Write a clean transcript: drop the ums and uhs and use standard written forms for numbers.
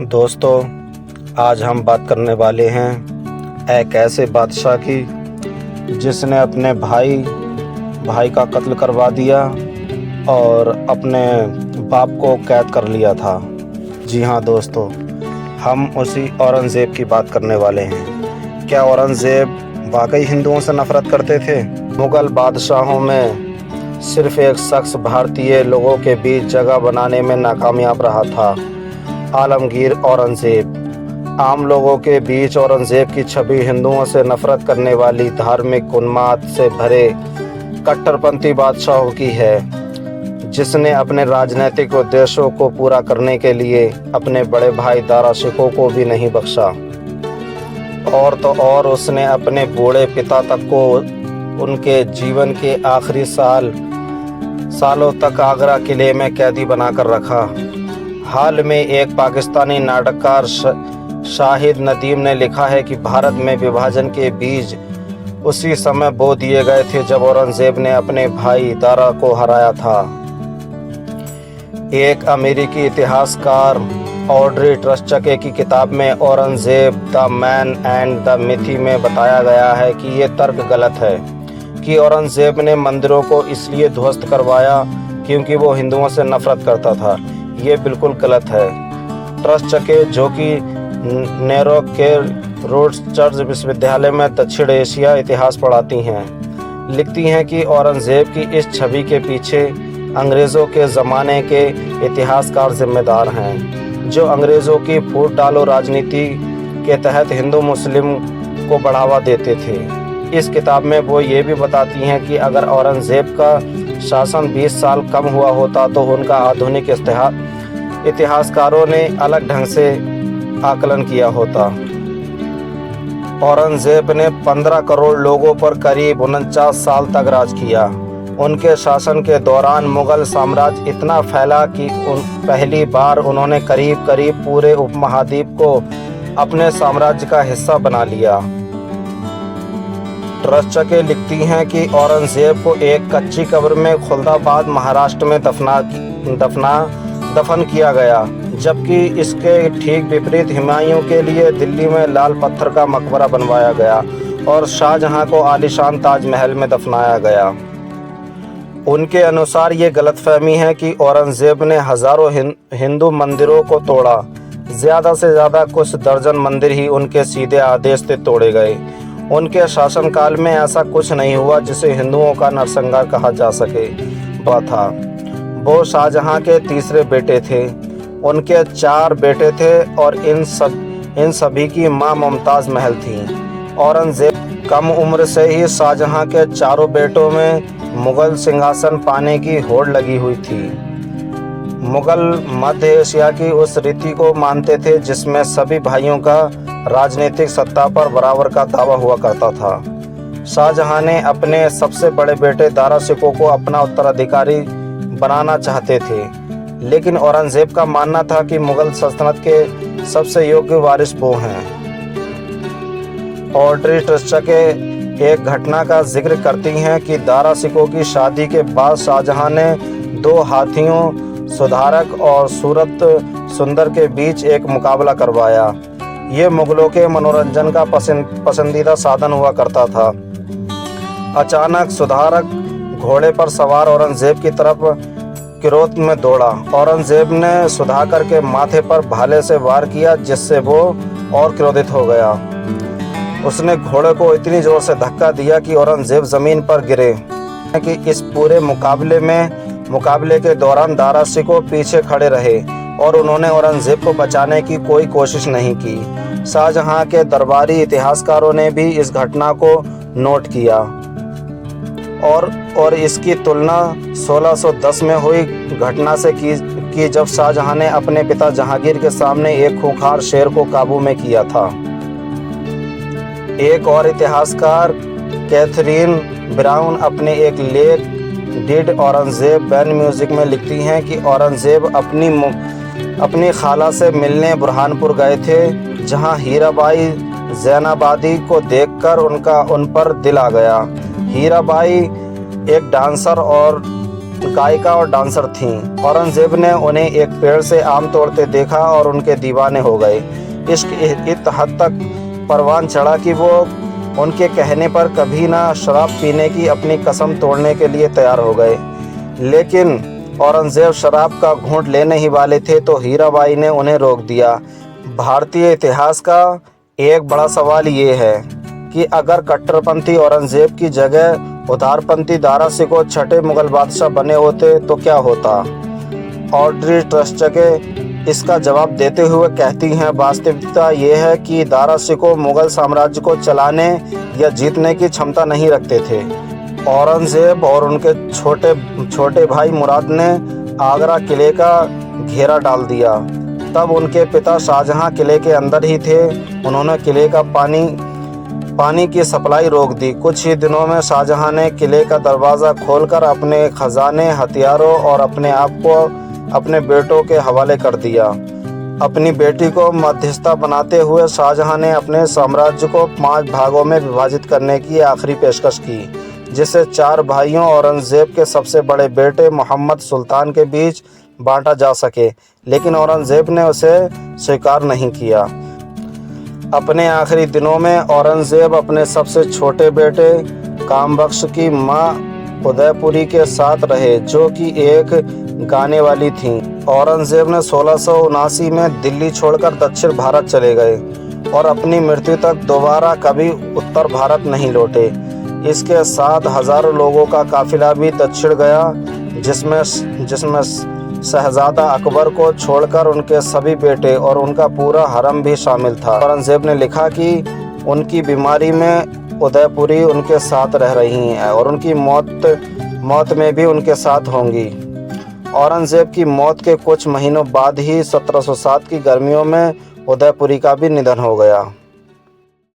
दोस्तों, आज हम बात करने वाले हैं एक ऐसे बादशाह की जिसने अपने भाई का कत्ल करवा दिया और अपने बाप को कैद कर लिया था। जी हाँ दोस्तों, हम उसी औरंगज़ेब की बात करने वाले हैं। क्या औरंगज़ेब वाकई हिंदुओं से नफ़रत करते थे? मुग़ल बादशाहों में सिर्फ़ एक शख्स भारतीय लोगों के बीच जगह बनाने में नाकामयाब रहा था, आलमगीर औरंगज़ेब। आम लोगों के बीच औरंगज़ेब की छवि हिंदुओं से नफ़रत करने वाली, धार्मिक उन्माद से भरे कट्टरपंथी बादशाहों की है, जिसने अपने राजनीतिक उद्देश्यों को पूरा करने के लिए अपने बड़े भाई दारा शिकोह को भी नहीं बख्शा। और तो और उसने अपने बूढ़े पिता तक को उनके जीवन के आखिरी सालों तक आगरा किले में कैदी बनाकर रखा। हाल में एक पाकिस्तानी नाटककार शाहिद नदीम ने लिखा है कि भारत में विभाजन के बीज उसी समय बो दिए गए थे जब औरंगज़ेब ने अपने भाई दारा को हराया था। एक अमेरिकी इतिहासकार ऑड्रे ट्रस्चके की किताब में Aurangzeb the man and the Mithi में बताया गया है कि ये तर्क गलत है कि औरंगज़ेब ने मंदिरों को इसलिए ध्वस्त करवाया क्योंकि वो हिंदुओं से नफरत करता था। ये बिल्कुल गलत है। ट्रस्चके, जो कि न्यूयॉर्क के रोड्स चर्च विश्वविद्यालय में दक्षिण एशिया इतिहास पढ़ाती हैं, लिखती हैं कि औरंगज़ेब की इस छवि के पीछे अंग्रेज़ों के ज़माने के इतिहासकार जिम्मेदार हैं, जो अंग्रेज़ों की फूट डालो राजनीति के तहत हिंदू मुस्लिम को बढ़ावा देते थे। इस किताब में वो ये भी बताती हैं कि अगर औरंगज़ेब का शासन 20 साल कम हुआ होता तो उनका आधुनिक इतिहासकारों ने अलग ढंग से आकलन किया होता। औरंगज़ेब ने 15 करोड़ लोगों पर करीब 49 साल तक राज किया। उनके शासन के दौरान मुग़ल साम्राज्य इतना फैला कि पहली बार उन्होंने करीब करीब पूरे उपमहाद्वीप को अपने साम्राज्य का हिस्सा बना लिया। ट्रस्चके लिखती हैं कि औरंगज़ेब को एक कच्ची कब्र में खुलदाबाद महाराष्ट्र में दफन किया गया, जबकि इसके ठीक विपरीत हुमायूं के लिए दिल्ली में लाल पत्थर का मकबरा बनवाया गया और शाहजहां को आलीशान ताजमहल में दफनाया गया। उनके अनुसार ये गलतफहमी है कि औरंगज़ेब ने हज़ारों हिंदू मंदिरों को तोड़ा। ज़्यादा से ज़्यादा कुछ दर्जन मंदिर ही उनके सीधे आदेश से तोड़े गए। उनके शासनकाल में ऐसा कुछ नहीं हुआ जिसे हिंदुओं का नरसंहार कहा जा सके था। वो शाहजहां के तीसरे बेटे थे। उनके 4 बेटे थे और इन सभी की मां मुमताज़ महल थी। औरंगज़ेब कम उम्र से ही शाहजहां के चारों बेटों में मुग़ल सिंहासन पाने की होड़ लगी हुई थी। मुग़ल मध्य एशिया की उस रीति को मानते थे जिसमें सभी भाइयों का राजनीतिक सत्ता पर बराबर का दावा हुआ करता था। शाहजहां ने अपने सबसे बड़े बेटे दारा शिकोह को अपना उत्तराधिकारी बनाना चाहते थे, लेकिन औरंगज़ेब का मानना था कि मुग़ल सल्तनत के सबसे योग्य वारिस वो हैं। ऑड्रे ट्रस्चके एक घटना का जिक्र करती हैं कि दारा शिकोह की शादी के बाद शाहजहां ने 2 हाथियों सुधारक और सूरत सुंदर के बीच एक मुकाबला करवाया। ये मुग़लों के मनोरंजन का पसंदीदा साधन हुआ करता था। अचानक सुधारक घोड़े पर सवार औरंगज़ेब की तरफ क्रोध में दौड़ा। औरंगज़ेब ने सुधाकर के माथे पर भाले से वार किया, जिससे वो और क्रोधित हो गया। उसने घोड़े को इतनी जोर से धक्का दिया कि औरंगज़ेब ज़मीन पर गिरे। कि इस पूरे मुकाबले के दौरान दारा शिकोह पीछे खड़े रहे और उन्होंने औरंगज़ेब को बचाने की कोई कोशिश नहीं की। शाहजहां के दरबारी इतिहासकारों ने भी इस घटना को नोट किया और इसकी तुलना 1610 में हुई घटना से की जब शाहजहां ने अपने पिता जहांगीर के सामने एक खूंखार शेर को काबू में किया था। एक और इतिहासकार कैथरीन ब्राउन अपने एक लेख डिड औरंगज़ेब बैन म्यूजिक में लिखती हैं कि औरंगज़ेब अपनी खाला से मिलने बुरहानपुर गए थे, जहां हीराबाई ज़ैनाबादी को देखकर उन पर दिल आ गया। हीराबाई एक डांसर और गायिका और डांसर थीं। औरंगजेब ने उन्हें एक पेड़ से आम तोड़ते देखा और उनके दीवाने हो गए। इश्क इस हद तक परवान चढ़ा कि वो उनके कहने पर कभी ना शराब पीने की अपनी कसम तोड़ने के लिए तैयार हो गए। लेकिन औरंगजेब शराब का घूंट लेने ही वाले थे तो हीराबाई ने उन्हें रोक दिया। भारतीय इतिहास का एक बड़ा सवाल ये है कि अगर कट्टरपंथी औरंगजेब की जगह उदारपंथी दारा सिकोह छठे मुगल बादशाह बने होते तो क्या होता। ऑड्री ट्रस्टके इसका जवाब देते हुए कहती हैं, वास्तविकता ये है कि दारा सिकोह मुगल साम्राज्य को चलाने या जीतने की क्षमता नहीं रखते थे। औरंगजेब और उनके छोटे भाई मुराद ने आगरा किले का घेरा डाल दिया। तब उनके पिता शाहजहां किले के अंदर ही थे। उन्होंने किले का पानी की सप्लाई रोक दी। कुछ ही दिनों में शाहजहां ने किले का दरवाज़ा खोलकर अपने खजाने, हथियारों और अपने आप को अपने बेटों के हवाले कर दिया। अपनी बेटी को मध्यस्थता बनाते हुए शाहजहां ने अपने साम्राज्य को 5 भागों में विभाजित करने की आखिरी पेशकश की, जिसे 4 भाइयों औरंगजेब के सबसे बड़े बेटे मोहम्मद सुल्तान के बीच बांटा जा सके। लेकिन औरंगजेब ने उसे स्वीकार नहीं किया। अपने आखिरी दिनों में औरंगजेब अपने सबसे छोटे बेटे कामबख्श की मां उदयपुरी के साथ रहे, जो कि एक गाने वाली थीं। औरंगजेब ने 1679 में दिल्ली छोड़कर दक्षिण भारत चले गए और अपनी मृत्यु तक दोबारा कभी उत्तर भारत नहीं लौटे। इसके साथ हजारों लोगों का काफिला भी दक्षिण गया, जिसमें शहजादा अकबर को छोड़कर उनके सभी बेटे और उनका पूरा हरम भी शामिल था। औरंगजेब ने लिखा कि उनकी बीमारी में उदयपुरी उनके साथ रह रही हैं और उनकी मौत में भी उनके साथ होंगी। औरंगजेब की मौत के कुछ महीनों बाद ही 1707 की गर्मियों में उदयपुरी का भी निधन हो गया।